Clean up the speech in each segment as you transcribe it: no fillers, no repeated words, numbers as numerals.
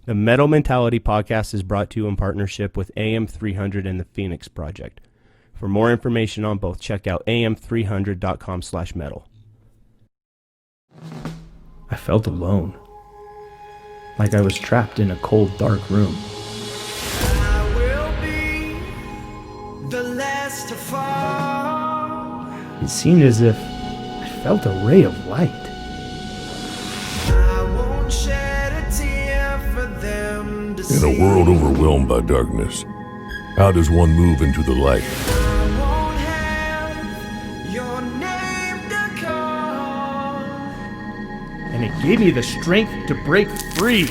The Metal Mentality podcast is brought to you in partnership with AM300 and the Phoenix Project. For more information on both, check out am300.com/metal. I felt alone, like I was trapped in a cold, dark room. I will be the last to fall. It seemed as if I felt a ray of light. I won't shed a tear for them to In see. a world overwhelmed by darkness, how does one move into the light? I won't have your name to call. And it gave me the strength to break free.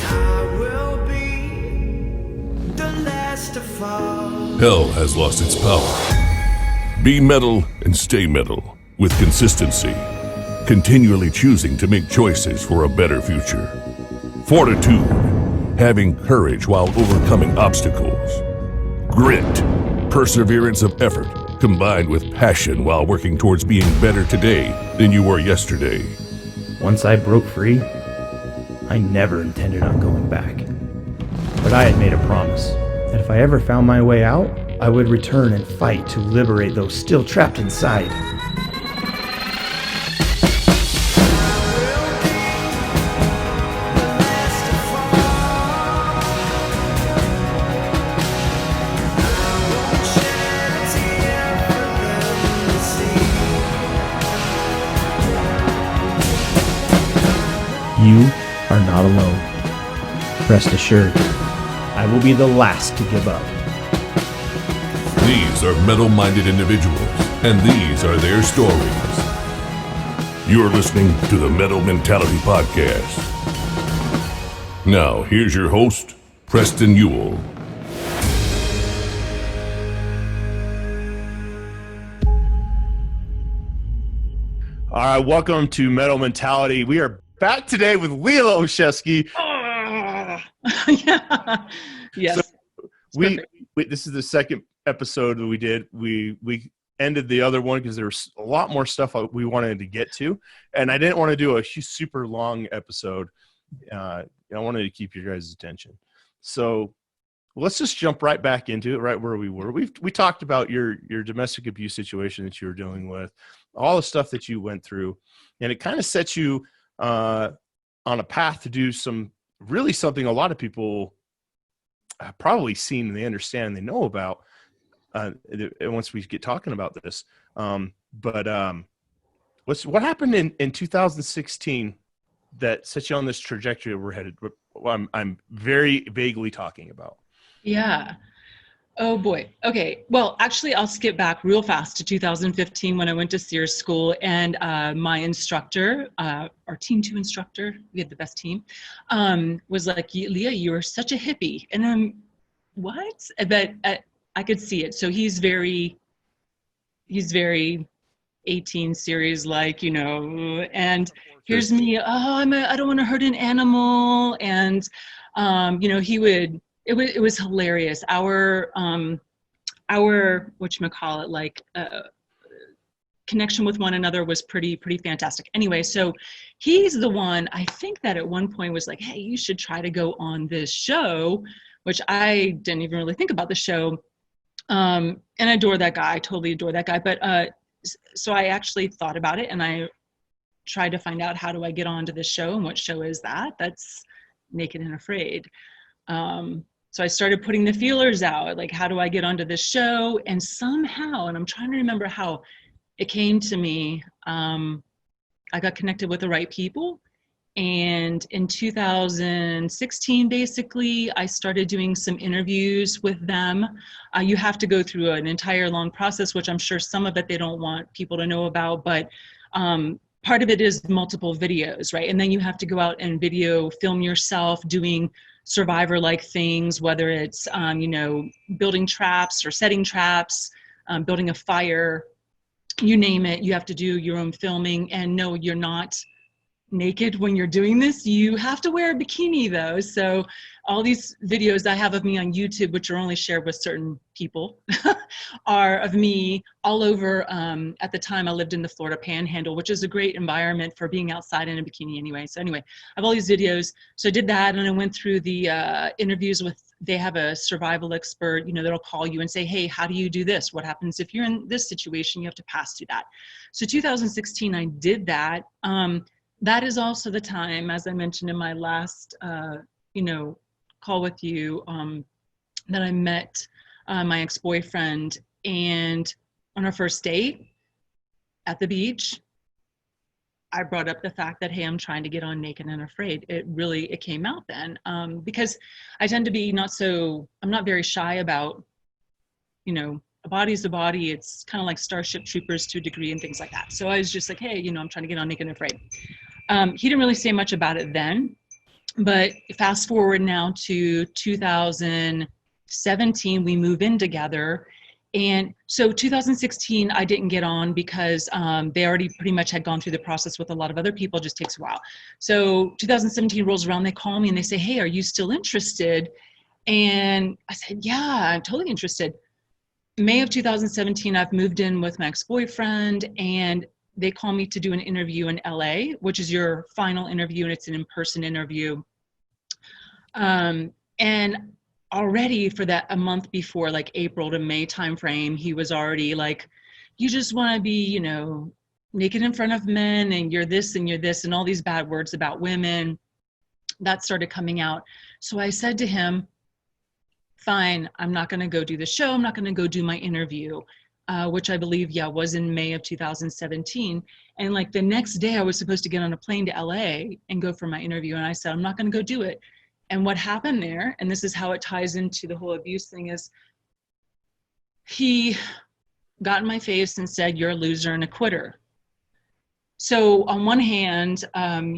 I will be the last to fall. Hell has lost its power. Be metal and stay metal with consistency, continually choosing to make choices for a better future. Fortitude, having courage while overcoming obstacles. Grit, perseverance of effort combined with passion while working towards being better today than you were yesterday. Once I broke free, I never intended on going back. But I had made a promise that if I ever found my way out, I would return and fight to liberate those still trapped inside. You are not alone. Rest assured, I will be the last to give up. These are metal-minded individuals, and these are their stories. You're listening to the Metal Mentality Podcast. Now, here's your host, Preston Ewell. All right, welcome to Metal Mentality. We are back today with Leah Olszewski. Yeah. Yes. So we this is the second episode that we did. We ended the other one because there was a lot more stuff we wanted to get to, and I didn't want to do a super long episode. I wanted to keep your guys' attention. So let's just jump right back into it, right where we were. We talked about your domestic abuse situation that you were dealing with, all the stuff that you went through, and it kind of sets you on a path to do something a lot of people have probably seen and they understand and they know about once we get talking about this. What happened in 2016 that set you on this trajectory that we're headed? I'm very vaguely talking about. Yeah. Oh boy. Okay. Well, actually, I'll skip back real fast to 2015 when I went to Sears School, and my instructor, our Team 2 instructor, we had the best team, was like, Leah, you are such a hippie. And I'm, what? But I could see it. So he's very 18 series, like, and here's me, I don't want to hurt an animal. And, it was hilarious. Our whatchamacallit, like, connection with one another was pretty fantastic. Anyway, so he's the one, I think, that at one point was like, hey, you should try to go on this show, which I didn't even really think about the show. And I adore that guy. I totally adore that guy. But so I actually thought about it, and I tried to find out, how do I get onto this show, and what show is that? That's Naked and Afraid. So I started putting the feelers out, like, how do I get onto this show? And somehow, and I'm trying to remember how it came to me, I got connected with the right people. And in 2016, basically, I started doing some interviews with them. You have to go through an entire long process, which I'm sure some of it they don't want people to know about, but part of it is multiple videos, right? And then you have to go out and film yourself doing survivor-like things, whether it's, building traps or setting traps, building a fire, you name it. You have to do your own filming. And no, you're not naked when you're doing this. You have to wear a bikini though. So all these videos I have of me on YouTube, which are only shared with certain people, are of me all over. At the time I lived in the Florida Panhandle, which is a great environment for being outside in a bikini anyway. So anyway, I have all these videos. So I did that, and I went through the interviews with, they have a survival expert, you know, that'll call you and say, hey, how do you do this? What happens if you're in this situation? You have to pass through that. So 2016, I did that. That is also the time, as I mentioned in my last, you know, call with you, that I met my ex-boyfriend, and on our first date at the beach, I brought up the fact that, hey, I'm trying to get on Naked and Afraid. It came out then, because I tend to be I'm not very shy about, you know, a body's a body. It's kind of like Starship Troopers to a degree and things like that. So I was just like, hey, you know, I'm trying to get on Naked and Afraid. He didn't really say much about it then, but fast forward now to 2017, we move in together. And so 2016, I didn't get on because they already pretty much had gone through the process with a lot of other people. It just takes a while. So 2017 rolls around, they call me and they say, hey, are you still interested? And I said, yeah, I'm totally interested. May of 2017, I've moved in with my ex-boyfriend, and they call me to do an interview in LA, which is your final interview, and it's an in-person interview. And already for that, a month before, like April to May timeframe, he was already like, you just want to be, you know, naked in front of men, and you're this and you're this, and all these bad words about women. That started coming out. So I said to him, fine, I'm not going to go do the show. I'm not going to go do my interview, which I believe, was in May of 2017. And like the next day I was supposed to get on a plane to LA and go for my interview. And I said, I'm not going to go do it. And what happened there, and this is how it ties into the whole abuse thing, is he got in my face and said, you're a loser and a quitter. So on one hand,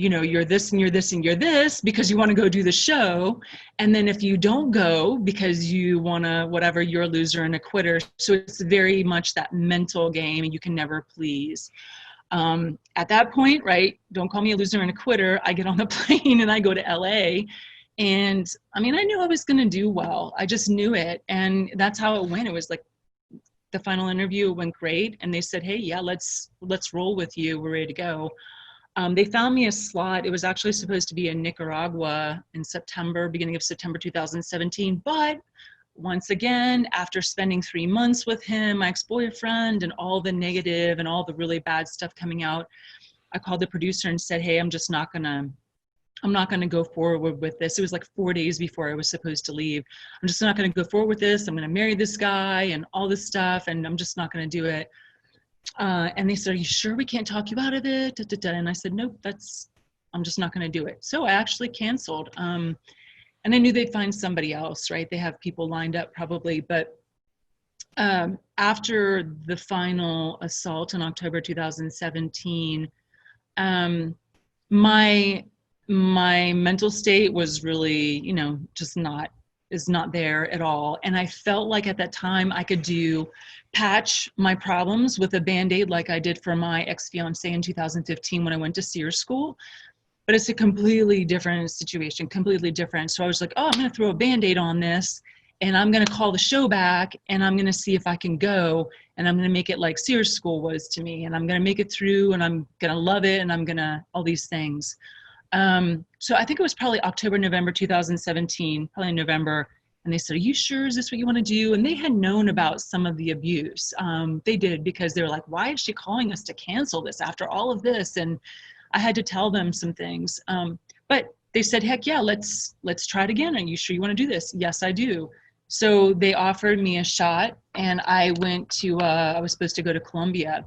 you know, you're this and you're this and you're this because you want to go do the show. And then if you don't go because you want to, whatever, you're a loser and a quitter. So it's very much that mental game, and you can never please. At that point, right, don't call me a loser and a quitter. I get on the plane and I go to LA. And I mean, I knew I was going to do well. I just knew it. And that's how it went. It was like, the final interview went great, and they said, hey, yeah, let's roll with you. We're ready to go. They found me a slot. It was actually supposed to be in Nicaragua in September, beginning of September 2017. But once again, after spending 3 months with him, my ex-boyfriend, and all the negative and all the really bad stuff coming out, I called the producer and said, hey, I'm not going to go forward with this. It was like 4 days before I was supposed to leave. I'm just not going to go forward with this. I'm going to marry this guy and all this stuff, and I'm just not going to do it. And they said, are you sure we can't talk you out of it? Da, da, da. And I said, nope, I'm just not going to do it. So I actually canceled. And I knew they'd find somebody else, right? They have people lined up probably. But after the final assault in October 2017, my mental state was really, you know, is not there at all. And I felt like at that time I could patch my problems with a Band-Aid like I did for my ex-fiance in 2015 when I went to SEER school. But it's a completely different situation, completely different. So I was like, oh, I'm going to throw a Band-Aid on this, and I'm going to call the show back, and I'm going to see if I can go, and I'm going to make it like SEER school was to me, and I'm going to make it through, and I'm going to love it, and I'm going to all these things. So I think it was probably October, November 2017, probably November. And they said, are you sure? Is this what you want to do? And they had known about some of the abuse. They did, because they were like, why is she calling us to cancel this after all of this? And I had to tell them some things. But they said, heck yeah, let's try it again. Are you sure you want to do this? Yes, I do. So they offered me a shot, and I went to, I was supposed to go to Colombia,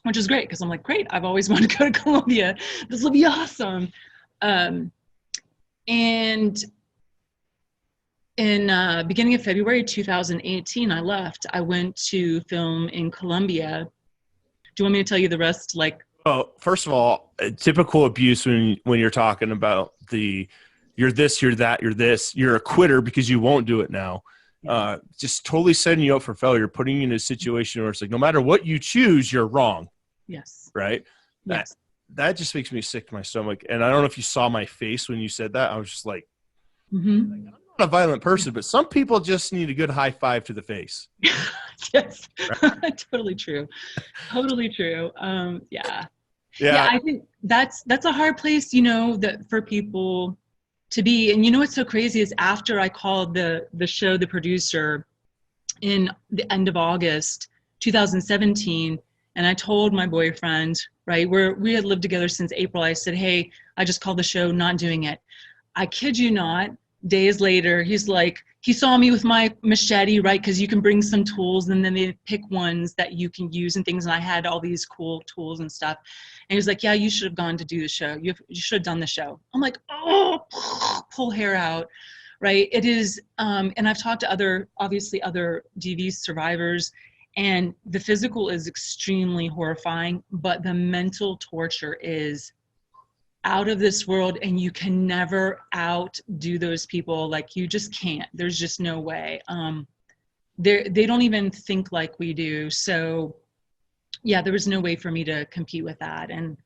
which is great, because I'm like, great, I've always wanted to go to Colombia. This will be awesome. And in beginning of February 2018, I left. I went to film in Colombia. Do you want me to tell you the rest? Like, oh, first of all, typical abuse when you're talking about you're this, you're that, you're this, you're a quitter because you won't do it now. Just totally setting you up for failure, putting you in a situation where it's like, no matter what you choose, you're wrong. yes. Right? Yes. that just makes me sick to my stomach. And I don't know if you saw my face when you said that. I was just like, Mm-hmm. I'm not a violent person, but some people just need a good high five to the face. Yes, totally true. Totally true. Yeah. Yeah. Yeah, I think that's a hard place, that for people to be. And what's so crazy is after I called the show, the producer, in the end of August 2017, and I told my boyfriend, right, we had lived together since April. I said, hey, I just called the show, not doing it. I kid you not, days later, he's like, he saw me with my machete, right? Because you can bring some tools and then they pick ones that you can use and things. And I had all these cool tools and stuff. And he was like, yeah, you should have gone to do the show. You should have done the show. I'm like, oh, pull hair out, right? It is, and I've talked to other DV survivors, and the physical is extremely horrifying, but the mental torture is out of this world, and you can never outdo those people. Like, you just can't. There's just no way. They don't even think like we do. So yeah, there was no way for me to compete with that. And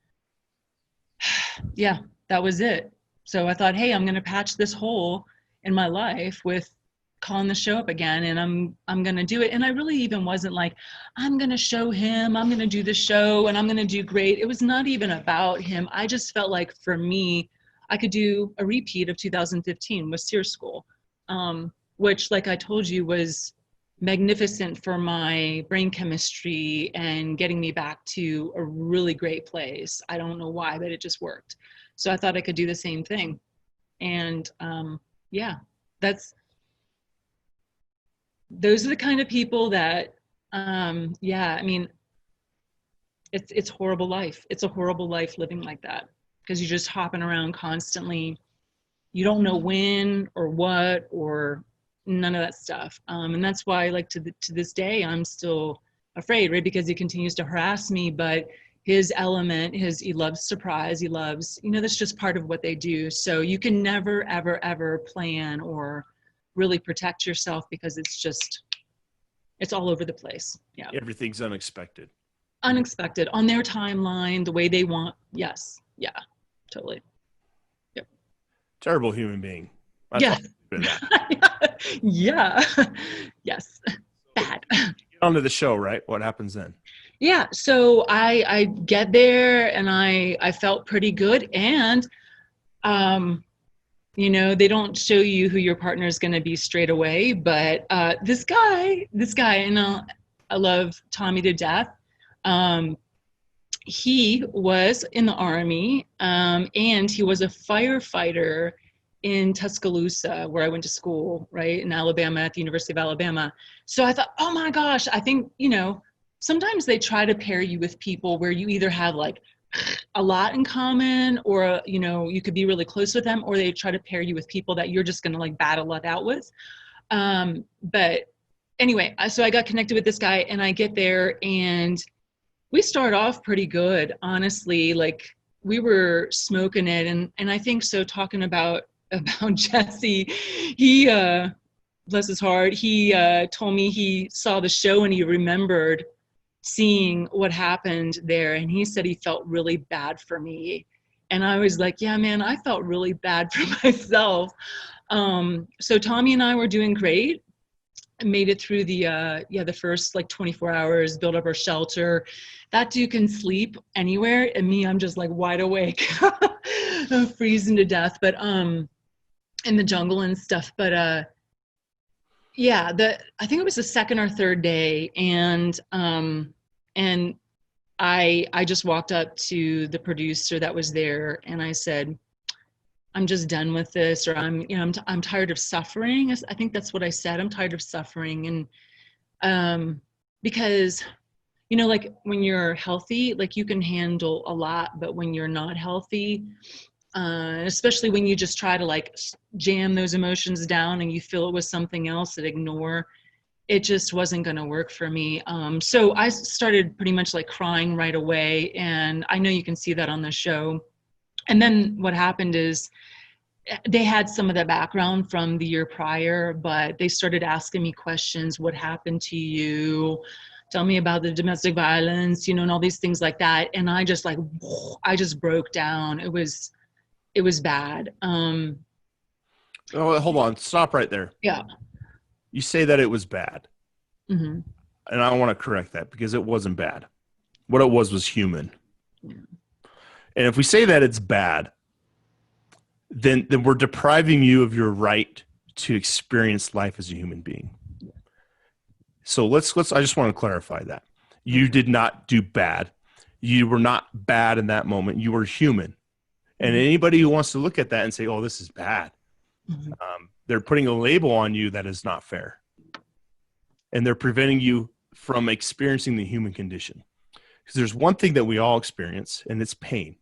yeah, that was it. So I thought, hey, I'm going to patch this hole in my life with calling the show up again, and I'm going to do it. And I really even wasn't like, I'm going to show him, I'm going to do the show, and I'm going to do great. It was not even about him. I just felt like, for me, I could do a repeat of 2015 with Sears School, which, like I told you, was magnificent for my brain chemistry and getting me back to a really great place. I don't know why, but it just worked. So I thought I could do the same thing. And yeah, those are the kind of people that, yeah, I mean, it's horrible life. It's a horrible life living like that, because you're just hopping around constantly. You don't know when or what or none of that stuff. And that's why, like, to this day, I'm still afraid, right? Because he continues to harass me, but his element, he loves surprise. He loves, that's just part of what they do. So you can never, ever, ever plan or really protect yourself, because it's all over the place. Yeah. Everything's unexpected. Unexpected on their timeline, the way they want. Yes. Yeah, totally. Yep. Terrible human being. Yeah. Yeah. Yes. Bad. Get onto the show, right? What happens then? Yeah. So I get there, and I felt pretty good. And, they don't show you who your partner is going to be straight away, but this guy, and I love Tommy to death. He was in the Army, and he was a firefighter in Tuscaloosa, where I went to school, right, in Alabama, at the University of Alabama. So I thought, oh my gosh, I think, sometimes they try to pair you with people where you either have like a lot in common, or, you could be really close with them, or they try to pair you with people that you're just going to like battle it out with. But anyway, so I got connected with this guy, and I get there, and we start off pretty good, honestly. Like, we were smoking it. And I think so, talking about Jesse, he, bless his heart, he told me he saw the show and he remembered seeing what happened there, and he said he felt really bad for me. And I was like, yeah, man, I felt really bad for myself. So Tommy and I were doing great. I made it through the first like 24 hours, build up our shelter. That dude can sleep anywhere, and me, I'm just like wide awake. I'm freezing to death, but in the jungle and stuff. But yeah, I think it was the second or third day, and I just walked up to the producer that was there, and I said, I'm just done with this, or I'm tired of suffering. I think that's what I said. I'm tired of suffering. And because, like, when you're healthy, like, you can handle a lot, but when you're not healthy, especially when you just try to like jam those emotions down and you fill it with something else that ignore, it just wasn't going to work for me. So I started pretty much like crying right away, and I know you can see that on the show. And then what happened is they had some of the background from the year prior, but they started asking me questions. What happened to you? tell me about the domestic violence, you know, and all these things like that. And I just broke down. It was bad. Oh, hold on. Stop right there. Yeah. You say that it was bad. Mm-hmm. And I want to correct that because it wasn't bad. What it was human. Yeah. And if we say that it's bad, then we're depriving you of your right to experience life as a human being. So let's I just want to clarify that. You did not do bad. You were not bad in that moment. You were human. And anybody who wants to look at that and say, oh, this is bad, they're putting a label on you that is not fair. And they're preventing you from experiencing the human condition. Because there's one thing that we all experience, and it's pain.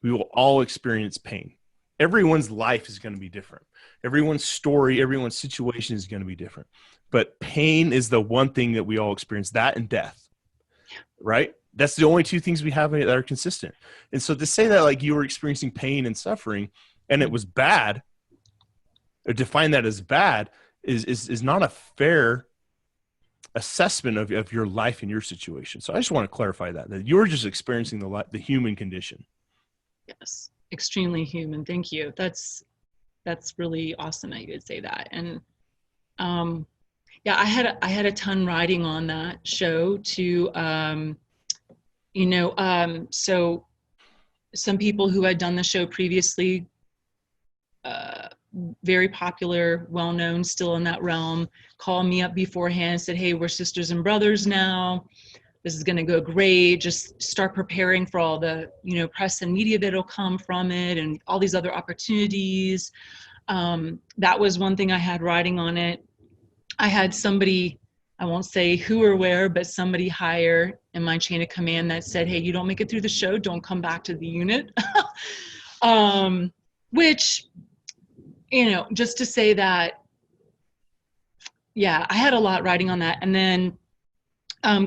We will all experience pain. Everyone's life is going to be different. Everyone's story, everyone's situation is going to be different. But pain is the one thing that we all experience, that and death, right? That's the only two things we have that are consistent. And so to say that like you were experiencing pain and suffering and it was bad, or define that as bad, is not a fair assessment of your life and your situation. So I just want to clarify that you're just experiencing the human condition. Yes, extremely human. Thank you. That's really awesome that you would say that. And yeah, I had a ton riding on that show to so some people who had done the show previously, very popular, well-known, still in that realm, called me up beforehand and said, hey, we're sisters and brothers now. This is going to go great. Just start preparing for all the, press and media that'll come from it and all these other opportunities. That was one thing I had riding on it. I had somebody, I won't say who or where, but somebody higher in my chain of command that said, hey, you don't make it through the show, don't come back to the unit. Which, just to say that, yeah, I had a lot riding on that. And then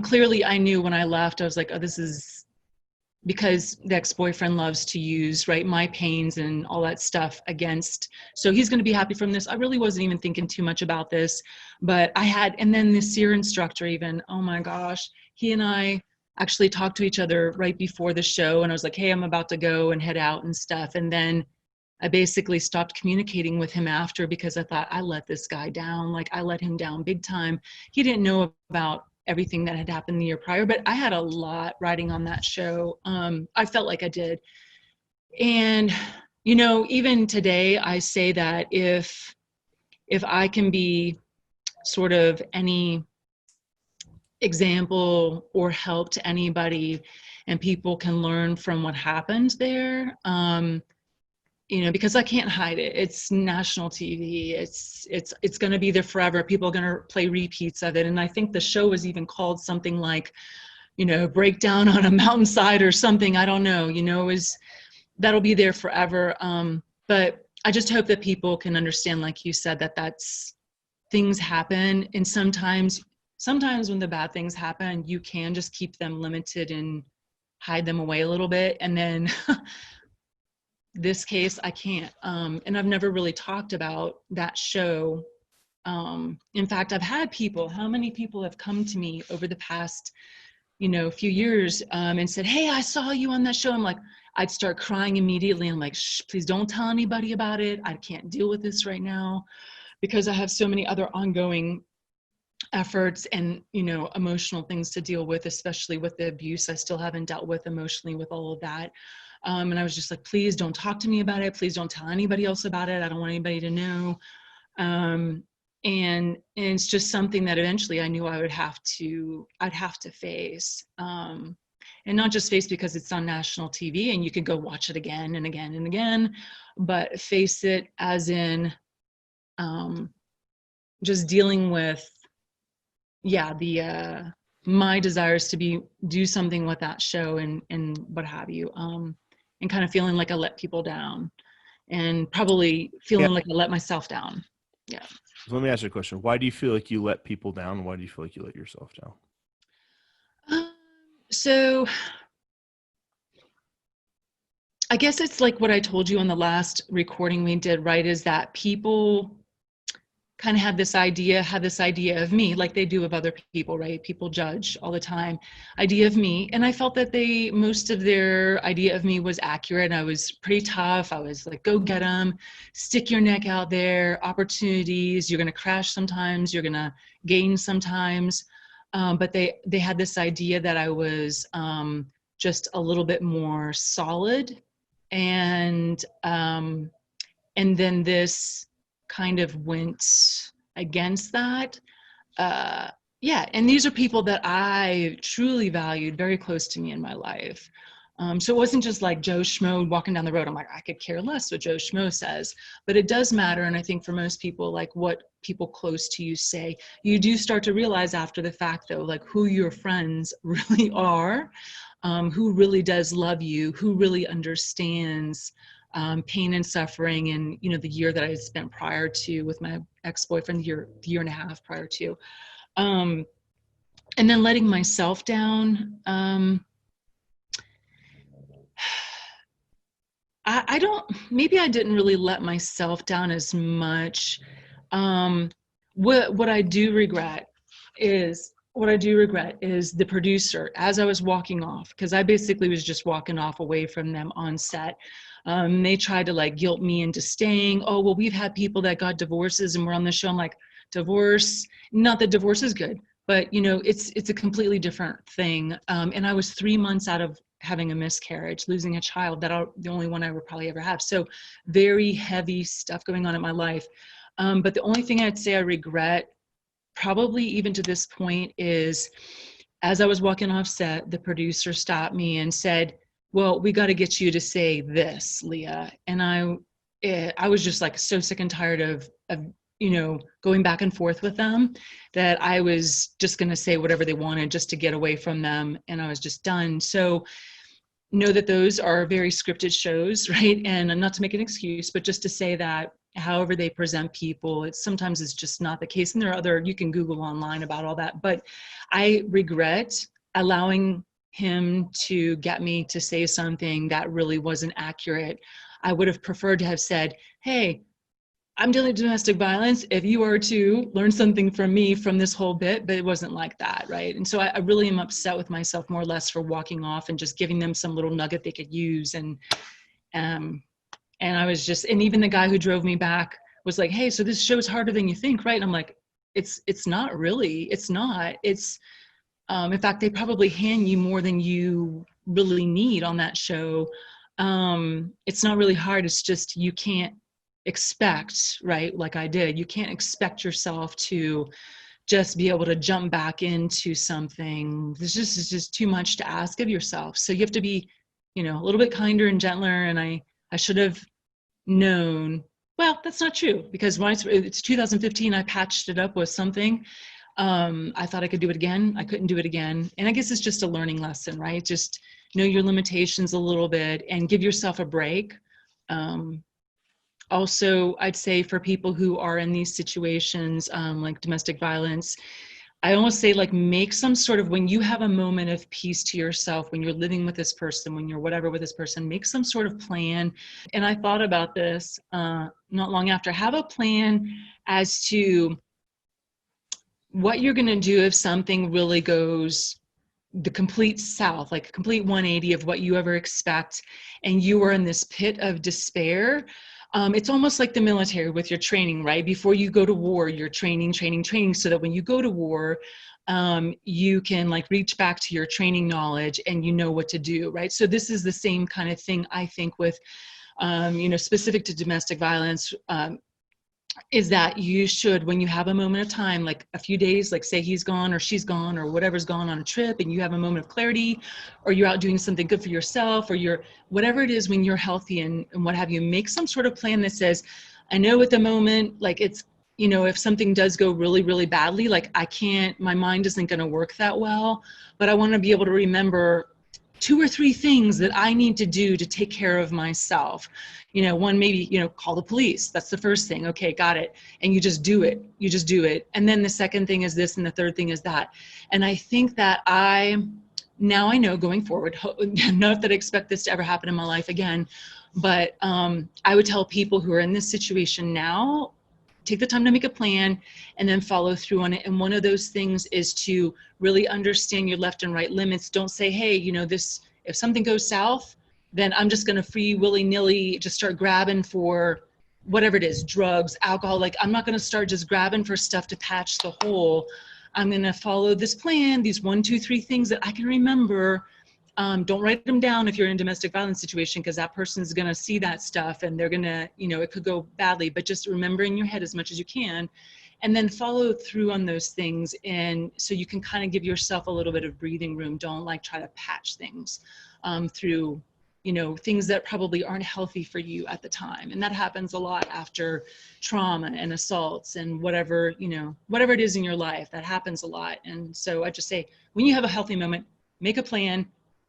clearly I knew when I left, I was like, oh, this is because the ex-boyfriend loves to use, right, my pains and all that stuff against, so he's going to be happy from this. I really wasn't even thinking too much about this, but and then the SEER instructor even, oh my gosh, he and I actually talked to each other right before the show, and I was like, hey, I'm about to go and head out and stuff. And then I basically stopped communicating with him after because I thought, I let this guy down. Like, I let him down big time. He didn't know about everything that had happened the year prior, but I had a lot riding on that show. I felt like I did. And, even today I say that if I can be sort of any example or help to anybody and people can learn from what happened there, because I can't hide it. It's national TV. It's going to be there forever. People are going to play repeats of it. And I think the show was even called something like, Breakdown on a Mountainside or something. I don't know, that'll be there forever. But I just hope that people can understand, like you said, that's things happen. And sometimes when the bad things happen, you can just keep them limited and hide them away a little bit. And then this case, I can't. And I've never really talked about that show. In fact, I've had how many people have come to me over the past, few years and said, hey, I saw you on that show. I'm like, I'd start crying immediately. I'm like, shh, please don't tell anybody about it. I can't deal with this right now because I have so many other ongoing efforts and, emotional things to deal with, especially with the abuse. I still haven't dealt with emotionally with all of that. And I was just like, please don't talk to me about it. Please don't tell anybody else about it. I don't want anybody to know. And it's just something that eventually I knew I'd have to face. And not just face because it's on national TV and you could go watch it again and again and again, but face it as in just dealing with, my desires to do something with that show and what have you. And kind of feeling like I let people down and probably feeling like I let myself down. Yeah. So let me ask you a question. Why do you feel like you let people down? And why do you feel like you let yourself down? So I guess it's like what I told you on the last recording we did, right? Is that people kind of had this idea of me, like they do of other people, right? People judge all the time, idea of me. And I felt that most of their idea of me was accurate. I was pretty tough. I was like, go get them, stick your neck out there, opportunities, you're going to crash sometimes, you're going to gain sometimes. But they had this idea that I was just a little bit more solid. And then this kind of went against that. Yeah, and these are people that I truly valued, very close to me in my life. So it wasn't just like Joe Schmo walking down the road. I'm like, I could care less what Joe Schmo says, but it does matter. And I think for most people, like what people close to you say, you do start to realize after the fact though, like who your friends really are, who really does love you, who really understands pain and suffering. And, you know, the year that I spent prior to with my ex-boyfriend, the year and a half prior to, and then letting myself down. Maybe I didn't really let myself down as much. What I do regret is the producer as I was walking off, because I basically was just walking off away from them on set. They tried to like guilt me into staying. Oh, well, we've had people that got divorces and we're on the show. I'm like, divorce, not that divorce is good, but you know, it's a completely different thing. And I was 3 months out of having a miscarriage, losing a child, the only one I would probably ever have. So very heavy stuff going on in my life. But the only thing I'd say I regret, probably even to this point, is as I was walking off set, the producer stopped me and said, well, we got to get you to say this, Leah. And I was just like so sick and tired of you know, going back and forth with them, that I was just going to say whatever they wanted just to get away from them. And I was just done. So know that those are very scripted shows, right? And not to make an excuse, but just to say that however they present people, sometimes it's just not the case. And there are you can Google online about all that. But I regret allowing him to get me to say something that really wasn't accurate. I would have preferred to have said, hey, I'm dealing with domestic violence. If you are to learn something from me from this whole bit, but it wasn't like that, right? And so I really am upset with myself more or less for walking off and just giving them some little nugget they could use. And I was just, and even the guy who drove me back was like, hey, so this show's harder than you think, right? And I'm like, it's not really, it's not. It's, in fact, they probably hand you more than you really need on that show. It's not really hard. It's just, you can't expect, right? Like I did, you can't expect yourself to just be able to jump back into something. It's just too much to ask of yourself. So you have to be, you know, a little bit kinder and gentler. And I should have known, well, that's not true, because when it's 2015, I patched it up with something. I thought I could do it again. I couldn't do it again. And I guess it's just a learning lesson, right? Just know your limitations a little bit and give yourself a break. Also, I'd say for people who are in these situations, like domestic violence, I almost say like make some sort of, when you have a moment of peace to yourself, when you're living with this person, when you're whatever with this person, make some sort of plan. And I thought about this not long after. Have a plan as to what you're going to do if something really goes the complete south, like a complete 180 of what you ever expect, and you are in this pit of despair. It's almost like the military with your training, right? Before you go to war, you're training, so that when you go to war, you can like reach back to your training knowledge and you know what to do, right? So this is the same kind of thing, I think, with, you know, specific to domestic violence, is that you should, when you have a moment of time, like a few days, like say he's gone or she's gone or whatever's gone on a trip, and you have a moment of clarity, or you're out doing something good for yourself, or you're whatever it is, when you're healthy and what have you, make some sort of plan that says, I know at the moment, like it's, you know, if something does go really, really badly, like my mind isn't going to work that well, but I want to be able to remember 2 or 3 things that I need to do to take care of myself. You know, one, maybe, you know, call the police. That's the first thing. Okay, got it. And you just do it. You just do it. And then the second thing is this, and the third thing is that. And I think that now I know going forward, not that I expect this to ever happen in my life again, but I would tell people who are in this situation now, take the time to make a plan and then follow through on it. And one of those things is to really understand your left and right limits. Don't say, hey, if something goes south, then I'm just going to free willy-nilly just start grabbing for whatever it is, drugs, alcohol. Like, I'm not going to start just grabbing for stuff to patch the hole. I'm going to follow this plan, these 1, 2, 3 things that I can remember. Don't write them down if you're in a domestic violence situation, because that person's going to see that stuff and they're going to, it could go badly, but just remember in your head as much as you can, and then follow through on those things. And so you can kind of give yourself a little bit of breathing room. Don't like try to patch things through, things that probably aren't healthy for you at the time. And that happens a lot after trauma and assaults and whatever it is in your life, that happens a lot. And so I just say, when you have a healthy moment, make a plan,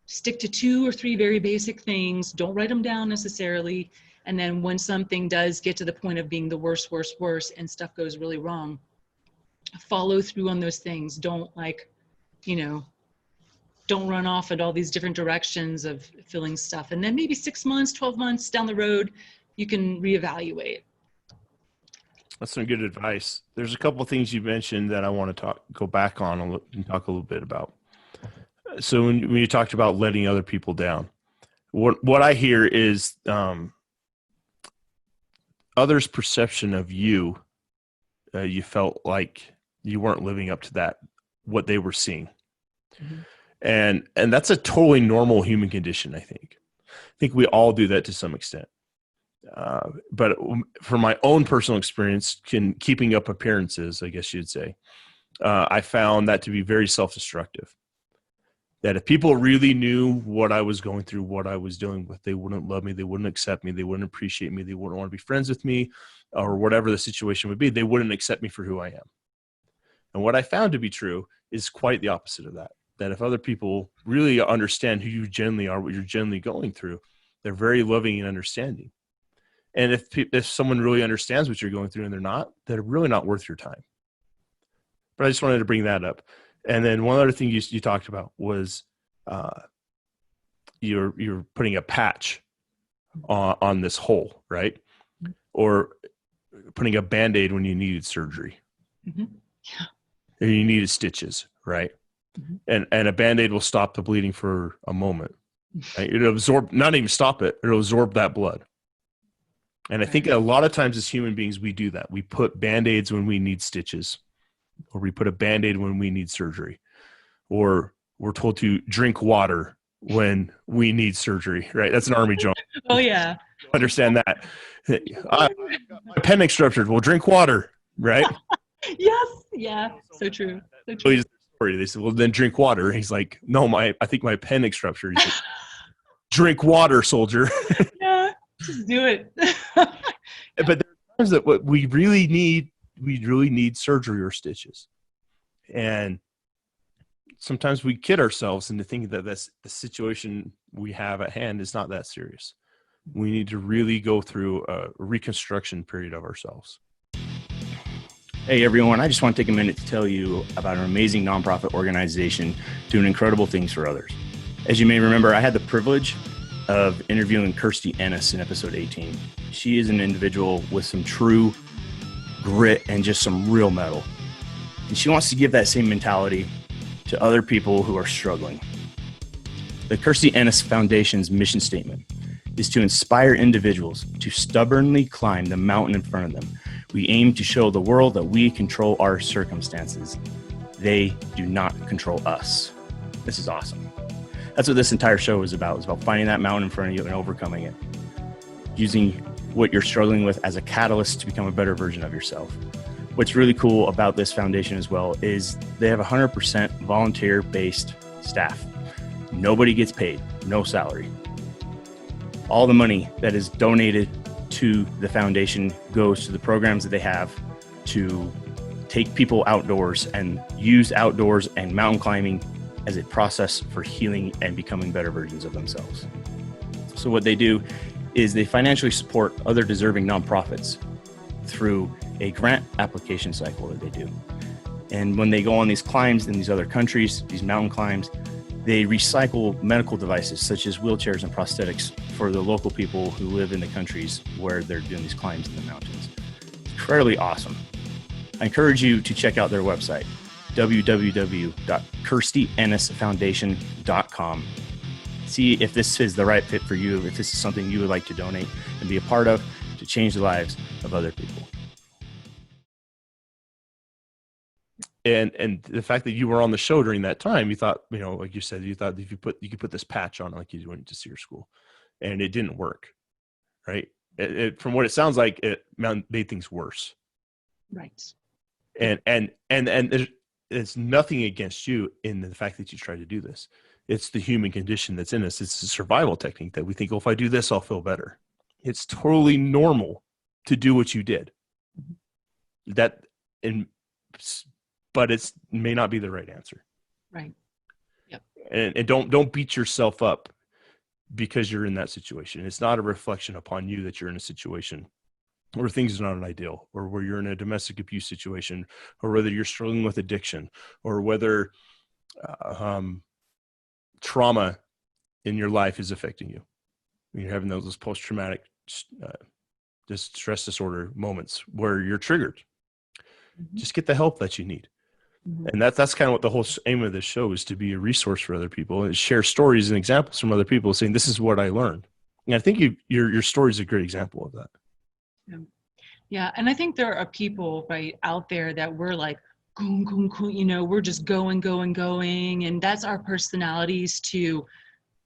stick to 2 or 3 very basic things. Don't write them down necessarily. And then when something does get to the point of being the worst, and stuff goes really wrong, follow through on those things. Don't don't run off at all these different directions of filling stuff. And then maybe 6 months, 12 months down the road, you can reevaluate. That's some good advice. There's a couple of things you mentioned that I want to go back on and talk a little bit about. So when you talked about letting other people down, what I hear is others' perception of you, you felt like you weren't living up to that, what they were seeing. Mm-hmm. And that's a totally normal human condition, I think. I think we all do that to some extent. But from my own personal experience, keeping up appearances, I guess you'd say, I found that to be very self-destructive. That if people really knew what I was going through, what I was dealing with, they wouldn't love me, they wouldn't accept me, they wouldn't appreciate me, they wouldn't want to be friends with me, or whatever the situation would be. They wouldn't accept me for who I am. And what I found to be true is quite the opposite of that. That if other people really understand who you genuinely are, what you're genuinely going through, they're very loving and understanding. And if someone really understands what you're going through and they're really not worth your time. But I just wanted to bring that up. And then one other thing you talked about was you're putting a patch on this hole, right? Or putting a Band-Aid when you needed surgery. Mm-hmm. Yeah. Or you needed stitches, right? Mm-hmm. And a Band-Aid will stop the bleeding for a moment. Right? It'll absorb, not even stop it, it'll absorb that blood. And I think a lot of times as human beings, we do that. We put Band-Aids when we need stitches, or we put a Band-Aid when we need surgery, or we're told to drink water when we need surgery, right? That's an army joke. Oh, yeah. Understand that. My appendix ruptured. Well, drink water, right? Yes. Yeah. So true. So true. They said, well, then drink water. He's like, no, I think my appendix ruptured. He's like, drink water, soldier. Yeah, just do it. But there are times that what we really need surgery or stitches. And sometimes we kid ourselves into thinking that the situation we have at hand is not that serious. We need to really go through a reconstruction period of ourselves. Hey everyone, I just want to take a minute to tell you about an amazing nonprofit organization doing incredible things for others. As you may remember, I had the privilege of interviewing Kirstie Ennis in episode 18. She is an individual with some true grit and just some real mettle. And she wants to give that same mentality to other people who are struggling. The Kirstie Ennis Foundation's mission statement is to inspire individuals to stubbornly climb the mountain in front of them. We aim to show the world that we control our circumstances. They do not control us. This is awesome. That's what this entire show is about. It's about finding that mountain in front of you and overcoming it. Using what you're struggling with as a catalyst to become a better version of yourself. What's really cool about this foundation as well is they have 100% volunteer-based staff. Nobody gets paid, no salary. All the money that is donated to the foundation goes to the programs that they have to take people outdoors and use outdoors and mountain climbing as a process for healing and becoming better versions of themselves. So what they do is they financially support other deserving nonprofits through a grant application cycle that they do. And when they go on these climbs in these other countries, these mountain climbs, they recycle medical devices such as wheelchairs and prosthetics for the local people who live in the countries where they're doing these climbs in the mountains. incredibly awesome. I encourage you to check out their website, www.KirstieEnnisFoundation.com. See if this is the right fit for you, if this is something you would like to donate and be a part of to change the lives of other people. And the fact that you were on the show during that time, you thought, you know, like you said, you thought if you could put this patch on like you went to your school, and it didn't work, right? From what it sounds like, it made things worse. Right. And it's nothing against you in the fact that you tried to do this. It's the human condition that's in us. It's a survival technique that we think, oh, if I do this, I'll feel better. It's totally normal to do what you did. But it may not be the right answer. Right. Yep. And don't beat yourself up because you're in that situation. It's not a reflection upon you that you're in a situation where things are not ideal, or where you're in a domestic abuse situation, or whether you're struggling with addiction, or whether trauma in your life is affecting you. You're having those post-traumatic stress disorder moments where you're triggered. Mm-hmm. Just get the help that you need. Mm-hmm. And that's kind of what the whole aim of this show is, to be a resource for other people and share stories and examples from other people saying, this is what I learned. And I think your story is a great example of that. Yeah. And I think there are people right out there that we're like, you know, we're just going. And that's our personalities to,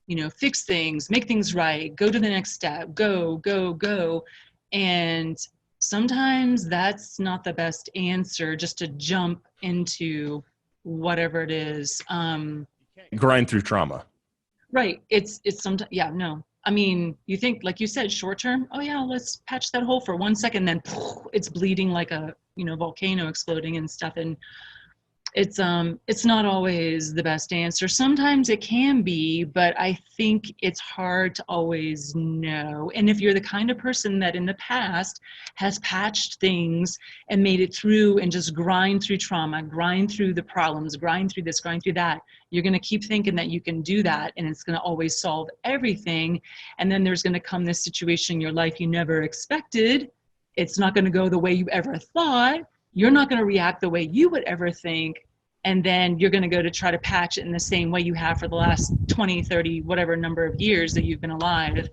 you know, fix things, make things right, go to the next step, go. And sometimes that's not the best answer, just to jump into whatever it is. Grind through trauma. Right. It's sometimes, yeah, no. I mean, you think, like you said, short term, oh yeah, let's patch that hole for 1 second, then it's bleeding like a, you know, volcano exploding and stuff. And it's not always the best answer. Sometimes it can be, but I think it's hard to always know. And if you're the kind of person that in the past has patched things and made it through and just grind through trauma, grind through the problems, grind through this, grind through that, you're going to keep thinking that you can do that and it's going to always solve everything. And then there's going to come this situation in your life you never expected. It's not going to go the way you ever thought. You're not going to react the way you would ever think. And then you're going to go to try to patch it in the same way you have for the last 20, 30, whatever number of years that you've been alive.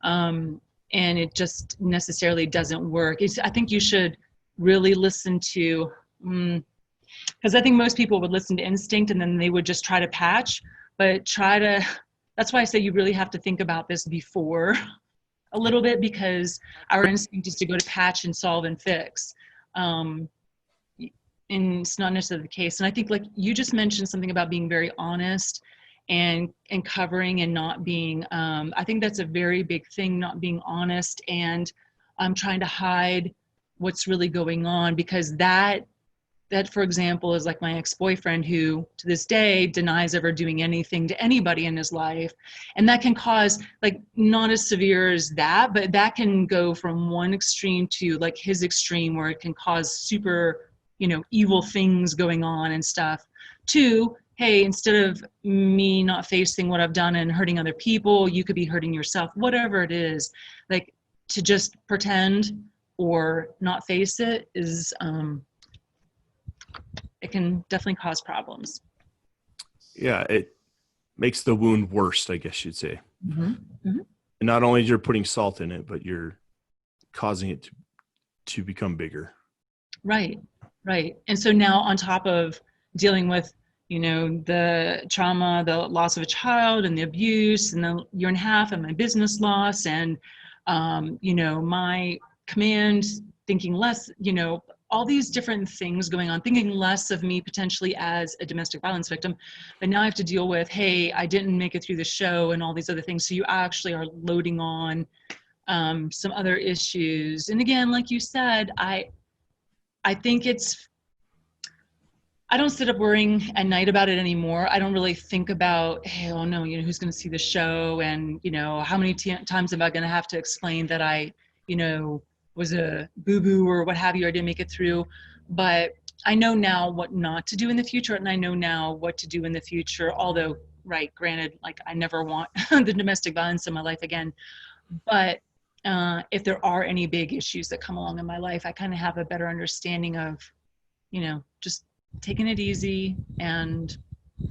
And it just necessarily doesn't work. I think you should really listen to, because I think most people would listen to instinct and then they would just try to patch, but that's why I say you really have to think about this before a little bit, because our instinct is to go to patch and solve and fix. And it's not necessarily the case. And I think, like you just mentioned something about being very honest and covering and not being, I think that's a very big thing, not being honest and trying to hide what's really going on, because that, for example, is like my ex-boyfriend who to this day denies ever doing anything to anybody in his life. And that can cause, like, not as severe as that, but that can go from one extreme to like his extreme, where it can cause super, you know, evil things going on and stuff, to, hey, instead of me not facing what I've done and hurting other people, you could be hurting yourself, whatever it is. Like, to just pretend or not face it is, it can definitely cause problems. Yeah, it makes the wound worse, I guess you'd say. Mm-hmm. Mm-hmm. And not only you're putting salt in it, but you're causing it to become bigger. Right. And so now, on top of dealing with, you know, the trauma, the loss of a child and the abuse and the year and a half and my business loss and, you know, my command thinking less, you know, all these different things going on, thinking less of me potentially as a domestic violence victim. But now I have to deal with, hey, I didn't make it through the show and all these other things. So you actually are loading on some other issues. And again, like you said, I think I don't sit up worrying at night about it anymore. I don't really think about, hey, oh no, you know, who's going to see the show? And, you know, how many times am I going to have to explain that I, you know, was a boo-boo or what have you, or didn't make it through. But I know now what not to do in the future, and I know now what to do in the future. Although, right, granted, like I never want the domestic violence in my life again. But if there are any big issues that come along in my life, I kind of have a better understanding of, just taking it easy and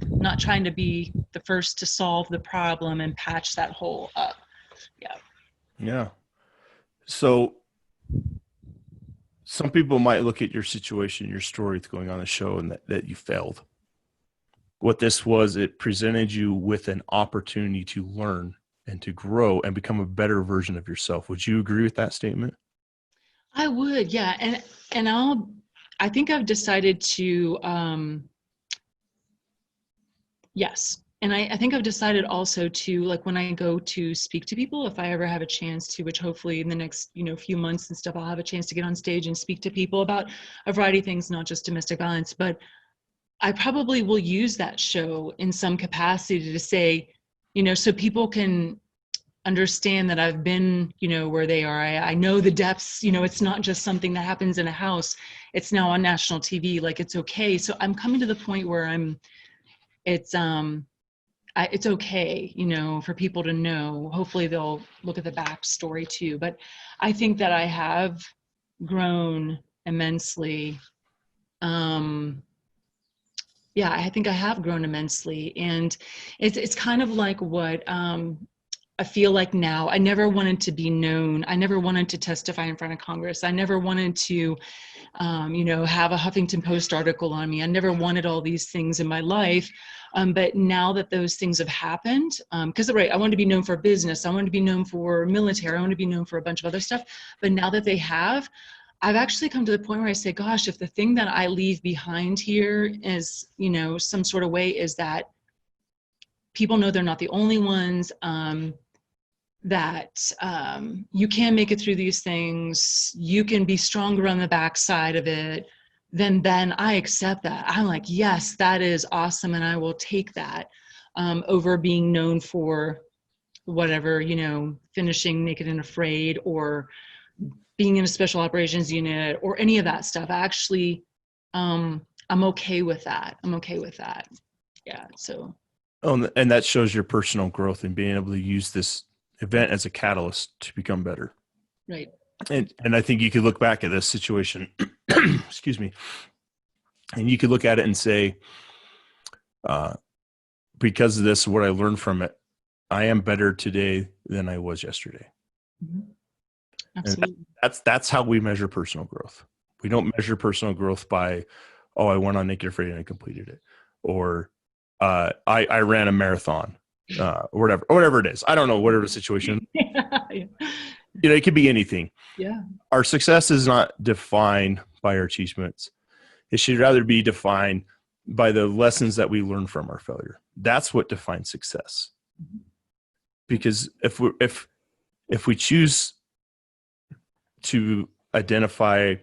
not trying to be the first to solve the problem and patch that hole up. Yeah. Yeah. So some people might look at your situation, your story that's going on the show, and that you failed. What this was, it presented you with an opportunity to learn and to grow and become a better version of yourself. Would you agree with that statement? I would, yeah. And I think I've decided to, yes. And I think I've decided also to, like, when I go to speak to people, if I ever have a chance to, which hopefully in the next, few months and stuff, I'll have a chance to get on stage and speak to people about a variety of things, not just domestic violence, but I probably will use that show in some capacity to say, so people can understand that I've been, where they are. I know the depths, it's not just something that happens in a house. It's now on national TV. Like, it's okay. So I'm coming to the point where it's okay, for people to know. Hopefully they'll look at the backstory too. But I think that I have grown immensely. Yeah, I think I have grown immensely. And it's kind of like what I feel like now. I never wanted to be known. I never wanted to testify in front of Congress. I never wanted to, have a Huffington Post article on me. I never wanted all these things in my life. But now that those things have happened, because right, I wanted to be known for business. I wanted to be known for military. I wanted to be known for a bunch of other stuff. But now that they have, I've actually come to the point where I say, gosh, if the thing that I leave behind here is, some sort of way, is that people know they're not the only ones, that you can make it through these things, you can be stronger on the backside of it, then I accept that. I'm like, yes, that is awesome, and I will take that over being known for whatever, finishing Naked and Afraid or being in a special operations unit or any of that stuff. I actually, I'm okay with that. Yeah, so. Oh, and that shows your personal growth and being able to use this event as a catalyst to become better. Right. And I think you could look back at this situation, excuse me, and you could look at it and say, because of this, what I learned from it, I am better today than I was yesterday. Mm-hmm. Absolutely. And that's how we measure personal growth. We don't measure personal growth by, I went on Naked Afraid and I completed it, or I ran a marathon, or whatever it is. I don't know, whatever the situation. Yeah. It could be anything. Yeah. Our success is not defined by our achievements. It should rather be defined by the lessons that we learn from our failure. That's what defines success. Because if we choose to identify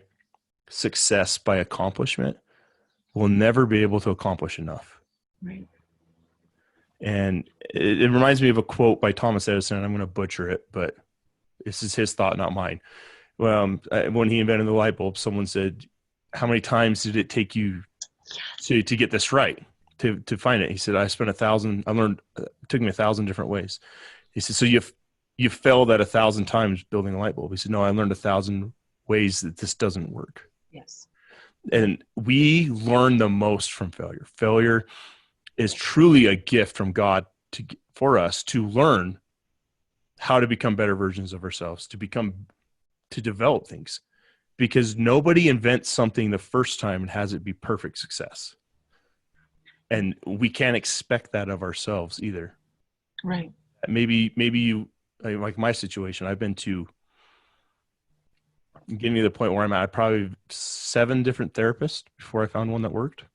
success by accomplishment, we'll never be able to accomplish enough. Right. And it reminds me of a quote by Thomas Edison, and I'm going to butcher it, but this is his thought, not mine. When he invented the light bulb, someone said, how many times did it take you to get this right, to find it? He said, I spent 1,000, I learned, it took me 1,000 different ways. He said, so you failed at 1,000 times building a light bulb. He said, no, I learned 1,000 ways that this doesn't work. Yes. And we learn the most from failure. Failure is truly a gift from God for us to learn how to become better versions of ourselves, to develop things, because nobody invents something the first time and has it be perfect success. And we can't expect that of ourselves either. Right. Maybe you, like my situation, I've been to getting to the point where I'm at probably 7 different therapists before I found one that worked.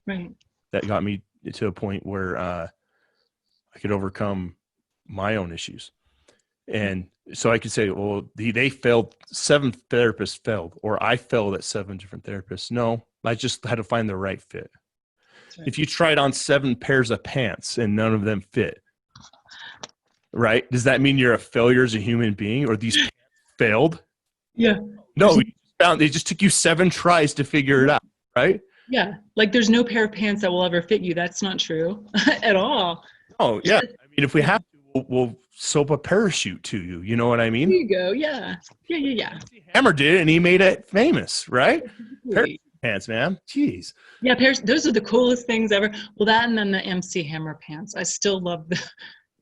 Right. That got me to a point where I could overcome my own issues. And so I could say, well, they failed, 7 therapists failed, or I failed at 7 different therapists. No, I just had to find the right fit. Right. If you tried on 7 pairs of pants and none of them fit, right? Does that mean you're a failure as a human being, or these pants failed? Yeah. No, they just took you 7 tries to figure it out, right? Yeah. Like there's no pair of pants that will ever fit you. That's not true at all. Oh, yeah. I mean, if we have to, will soap a parachute to you. You know what I There mean? you go. Yeah. Hammer did it, and he made it famous, right? Exactly. Parachute pants, man. Jeez. Yeah, those are the coolest things ever. Well, that and then the MC Hammer pants. I still love the.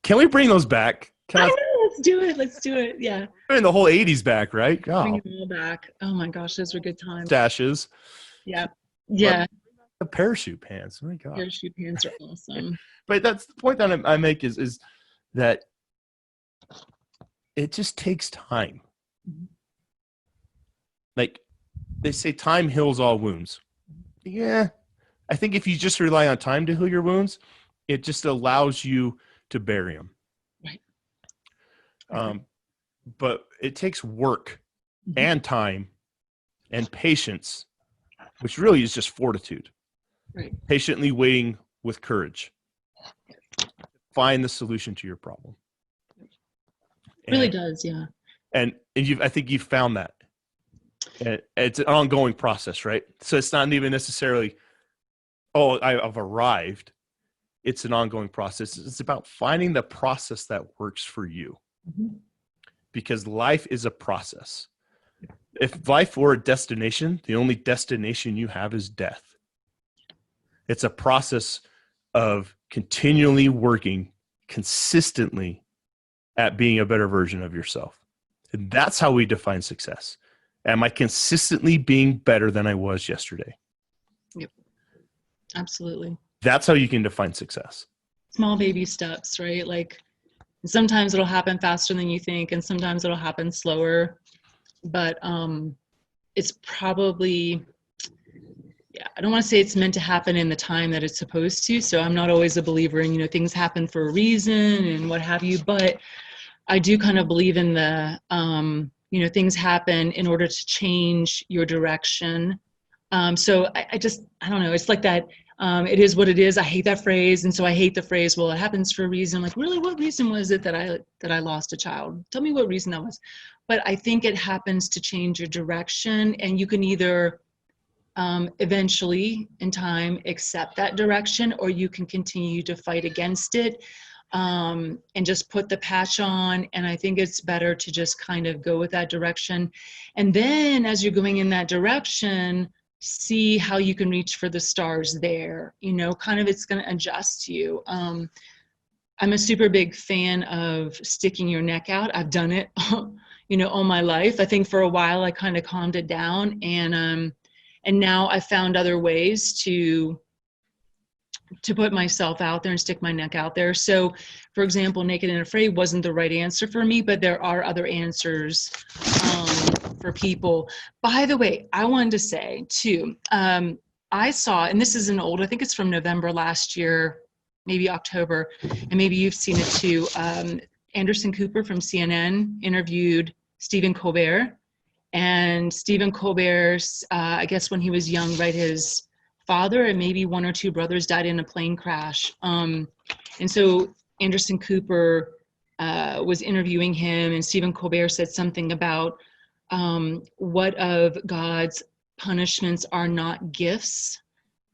Can we bring those back? I know, let's do it. Let's do it. Yeah. Bring the whole 80s back, right? Bring Oh, it all back. Oh my gosh, those were good times. stashes. Yeah. Yeah. The parachute pants. Oh my God. Parachute pants are awesome. But that's the point that I make is that it just takes time. Mhm. Like they say, time heals all wounds. Yeah. I think if you just rely on time to heal your wounds, it just allows you to bury them. Right. But it takes work and time and patience, which really is just fortitude. Right. Patiently waiting with courage. Find the solution to your problem. It really does, yeah. And I think you've found that. And it's an ongoing process, right? So it's not even necessarily, oh, I've arrived. It's an ongoing process. It's about finding the process that works for you. Mhm. Because life is a process. If life were a destination, the only destination you have is death. It's a process of continually working consistently at being a better version of yourself. And that's how we define success. Am I consistently being better than I was yesterday? Yep. Absolutely. That's how you can define success. Small baby steps, right? Like sometimes it'll happen faster than you think, and sometimes it'll happen slower. But it's probably, yeah, I don't want to say it's meant to happen in the time that it's supposed to. So I'm not always a believer in, things happen for a reason and what have you. But I do kind of believe in the, things happen in order to change your direction. So I don't know. It's like that. It is what it is. I hate that phrase. And so I hate the phrase, well, it happens for a reason. I'm like, really, what reason was it that I lost a child? Tell me what reason that was. But I think it happens to change your direction, and you can either eventually in time accept that direction, or you can continue to fight against it and just put the patch on. And I think it's better to just kind of go with that direction. And then as you're going in that direction, see how you can reach for the stars there, kind of it's going to adjust you. I'm a super big fan of sticking your neck out. I've done it, all my life. I think for a while I kind of calmed it down, and now I found other ways to put myself out there and stick my neck out there. So for example, Naked and Afraid wasn't the right answer for me, but there are other answers for people. By the way, I wanted to say too, I saw, and this is an old, I think it's from November last year, maybe October, and maybe you've seen it too. Anderson Cooper from CNN interviewed Stephen Colbert, and Stephen Colbert's, I guess when he was young, right, his father and maybe one or two brothers died in a plane crash. And so Anderson Cooper was interviewing him, and Stephen Colbert said something about what of God's punishments are not gifts,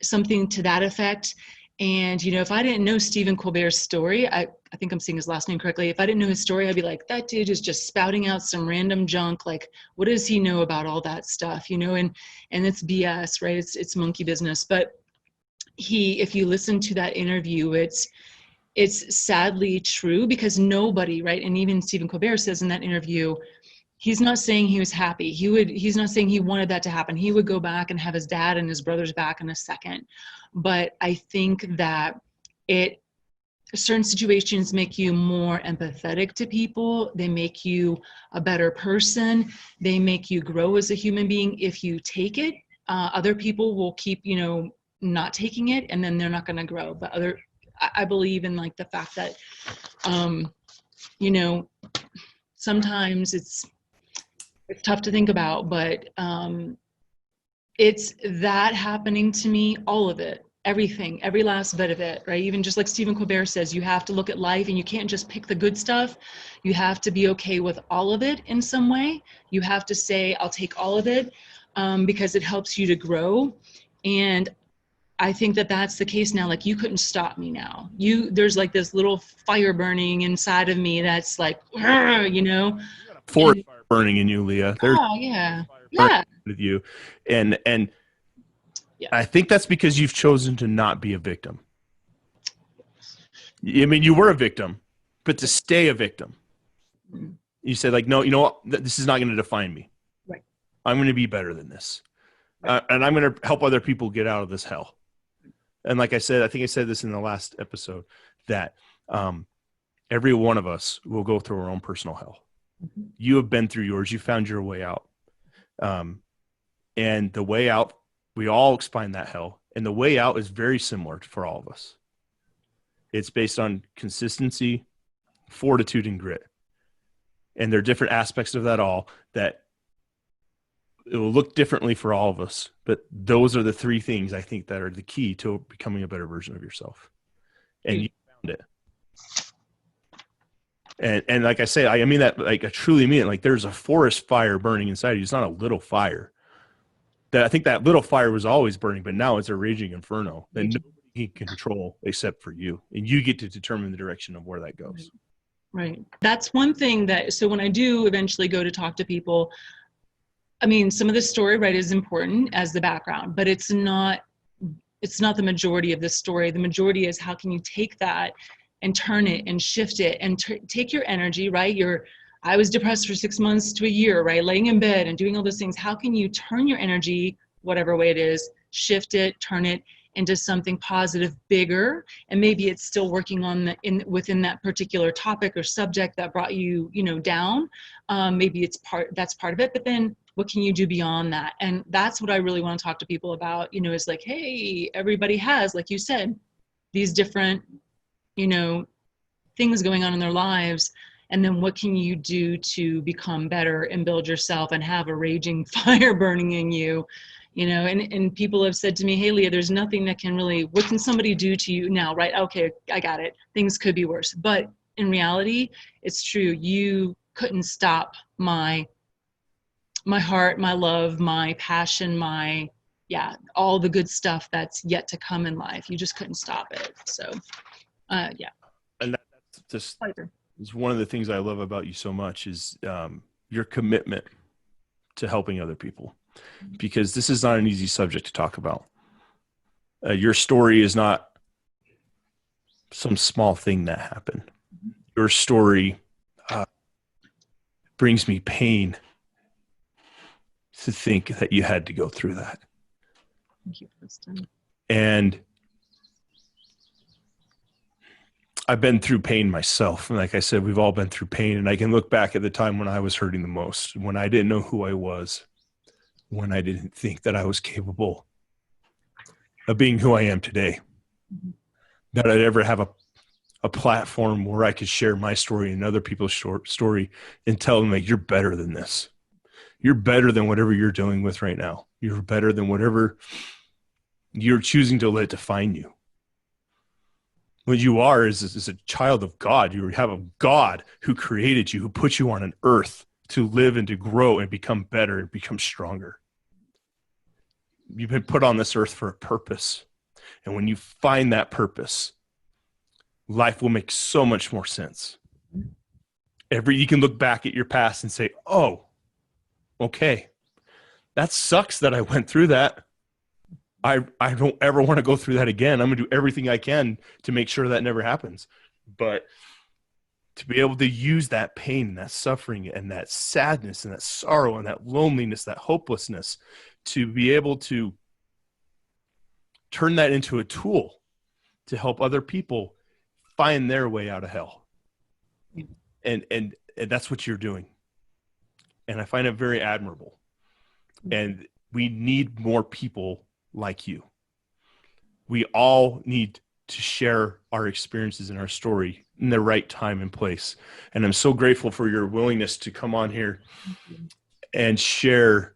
something to that effect. And, if I didn't know Stephen Colbert's story, I think I'm saying his last name correctly. If I didn't know his story, I'd be like, that dude is just spouting out some random junk. Like, what does he know about all that stuff? And it's BS, right? It's monkey business. But if you listen to that interview, it's sadly true, because nobody, right? And even Stephen Colbert says in that interview, he's not saying he was happy. He's not saying he wanted that to happen. He would go back and have his dad and his brothers back in a second. But I think that certain situations make you more empathetic to people. They make you a better person. They make you grow as a human being if you take it. Other people will keep, not taking it, and then they're not going to grow. But I believe in like the fact that, sometimes it's tough to think about, but it's that happening to me, all of it, everything, every last bit of it, right? Even just like Stephen Colbert says, you have to look at life and you can't just pick the good stuff. You have to be okay with all of it in some way. You have to say, I'll take all of it, because it helps you to grow. And I think that that's the case now. Like, you couldn't stop me now. There's like this little fire burning inside of me that's like, you know. Forest fire burning in you, Leah. There's Oh yeah, burning yeah, with you, and yeah. I think that's because you've chosen to not be a victim. I mean, you were a victim, but to stay a victim, you said, like, no, you know what? This is not going to define me. Right. I'm going to be better than this, and I'm going to help other people get out of this hell. And like I said, I think I said this in the last episode, that every one of us will go through our own personal hell. Mm-hmm. You have been through yours. You found your way out. And the way out, we all find that hell. And the way out is very similar for all of us. It's based on consistency, fortitude, and grit. And there are different aspects of that all that it will look differently for all of us. But those are the three things I think that are the key to becoming a better version of yourself. And you found it. And like I say, I mean that, like, I truly mean it. Like, there's a forest fire burning inside of you. It's not a little fire. That I think that little fire was always burning, but now it's a raging inferno that nobody can control except for you. And you get to determine the direction of where that goes. Right. That's one thing that, so when I do eventually go to talk to people, I mean, some of the story, right, is important as the background, but it's not the majority of the story. The majority is, how can you take that and turn it and shift it and take your energy, right? I was depressed for 6 months to a year, right? Laying in bed and doing all those things. How can you turn your energy, whatever way it is, shift it, turn it into something positive, bigger? And maybe it's still working on within that particular topic or subject that brought you, down. Maybe that's part of it, but then what can you do beyond that? And that's what I really want to talk to people about, is like, hey, everybody has, like you said, these different, things going on in their lives. And then what can you do to become better and build yourself and have a raging fire burning in you, and people have said to me, hey, Leah, there's nothing that can really, what can somebody do to you now, right? Okay, I got it. Things could be worse. But in reality, it's true. You couldn't stop my heart, my love, my passion, all the good stuff that's yet to come in life. You just couldn't stop it. So, yeah. And that's just, it's one of the things I love about you so much is your commitment to helping other people, because this is not an easy subject to talk about. Your story is not some small thing that happened. Your story brings me pain to think that you had to go through that. Thank you, Kirstie. And I've been through pain myself. And like I said, we've all been through pain. And I can look back at the time when I was hurting the most, when I didn't know who I was, when I didn't think that I was capable of being who I am today, that I'd ever have a platform where I could share my story and other people's story and tell them, like, you're better than this. You're better than whatever you're dealing with right now. You're better than whatever you're choosing to let define you. What you are is a child of God. You have a God who created you, who put you on an earth to live and to grow and become better and become stronger. You've been put on this earth for a purpose. And when you find that purpose, life will make so much more sense. You can look back at your past and say, oh, okay, that sucks that I went through that. I don't ever want to go through that again. I'm going to do everything I can to make sure that never happens. But to be able to use that pain, that suffering, and that sadness, and that sorrow, and that loneliness, that hopelessness, to be able to turn that into a tool to help other people find their way out of hell. And that's what you're doing. And I find it very admirable. And we need more people like you. We all need to share our experiences and our story in the right time and place. And I'm so grateful for your willingness to come on here and share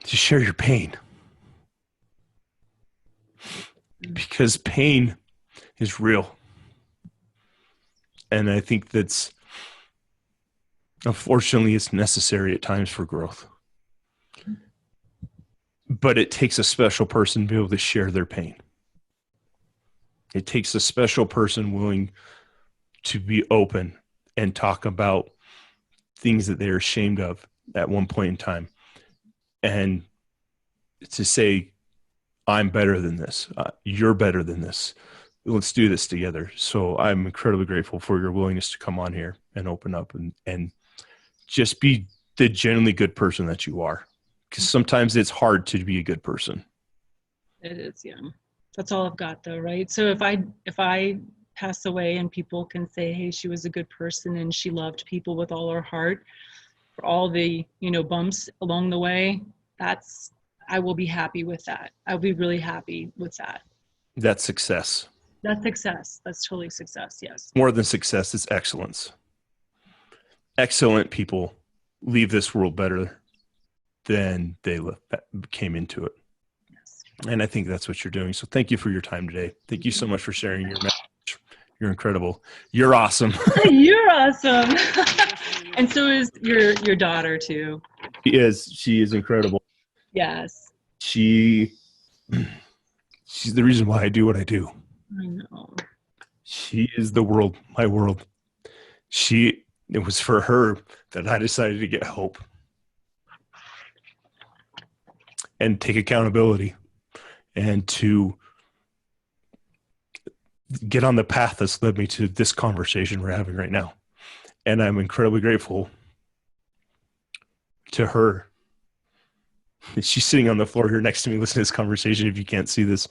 your pain. Because pain is real. And I think that's Unfortunately, it's necessary at times for growth. But it takes a special person to be able to share their pain. It takes a special person willing to be open and talk about things that they're ashamed of at one point in time. And to say, I'm better than this. You're better than this. Let's do this together. So I'm incredibly grateful for your willingness to come on here and open up and just be the genuinely good person that you are. Because sometimes it's hard to be a good person. It is, yeah. That's all I've got though, right? So if I pass away and people can say, hey, she was a good person and she loved people with all her heart, for all the, bumps along the way, I will be happy with that. I'll be really happy with that. That's success. That's success. That's totally success, yes. More than success, it's excellence. Excellent people leave this world better than they came into it. Yes. And I think that's what you're doing. So thank you for your time today. Thank you so much for sharing your message. You're incredible. You're awesome. You're awesome. And so is your daughter too. She is incredible. Yes. She's the reason why I do what I do. I know. She is the world, my world. It was for her that I decided to get hope and take accountability and to get on the path that's led me to this conversation we're having right now. And I'm incredibly grateful to her. She's sitting on the floor here next to me listening to this conversation, if you can't see this.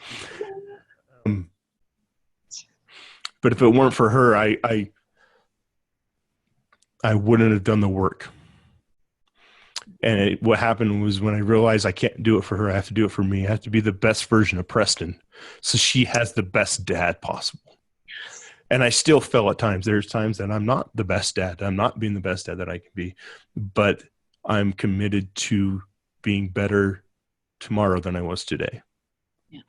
But if it weren't for her, I wouldn't have done the work. And what happened was when I realized I can't do it for her, I have to do it for me. I have to be the best version of Preston so she has the best dad possible. And I still fail at times. There's times that I'm not the best dad. I'm not being the best dad that I can be. But I'm committed to being better tomorrow than I was today. Yeah.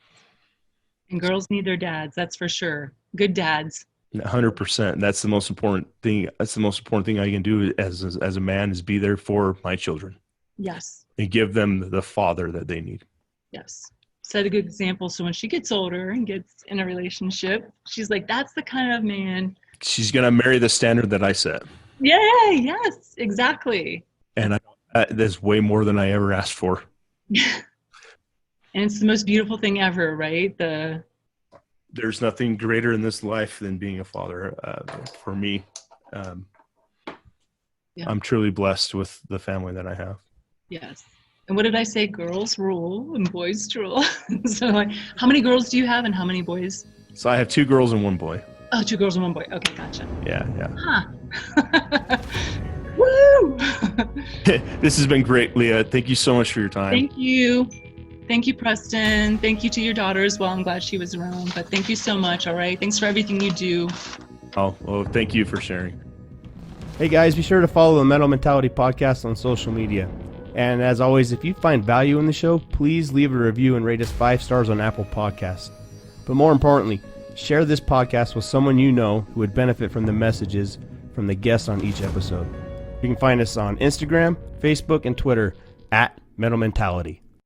And girls need their dads, that's for sure. Good dads. 100%. That's the most important thing. That's the most important thing I can do as a man is be there for my children. Yes. And give them the father that they need. Yes. Set a good example. So when she gets older and gets in a relationship, she's like, that's the kind of man. She's going to marry the standard that I set. Yeah. Yes, exactly. And that's way more than I ever asked for. And it's the most beautiful thing ever, right? There's nothing greater in this life than being a father for me. Yeah. I'm truly blessed with the family that I have. Yes. And what did I say? Girls rule and boys rule. So like, how many girls do you have and how many boys? So I have 2 girls and 1 boy. Oh, 2 girls and 1 boy. Okay, gotcha. Yeah. Huh. Woo! This has been great, Leah. Thank you so much for your time. Thank you. Thank you, Preston. Thank you to your daughter as well. I'm glad she was around, but thank you so much. All right. Thanks for everything you do. Oh, well, thank you for sharing. Hey guys, be sure to follow the Metal Mentality Podcast on social media. And as always, if you find value in the show, please leave a review and rate us 5 stars on Apple Podcasts. But more importantly, share this podcast with someone you know who would benefit from the messages from the guests on each episode. You can find us on Instagram, Facebook, and Twitter @Metal Mentality.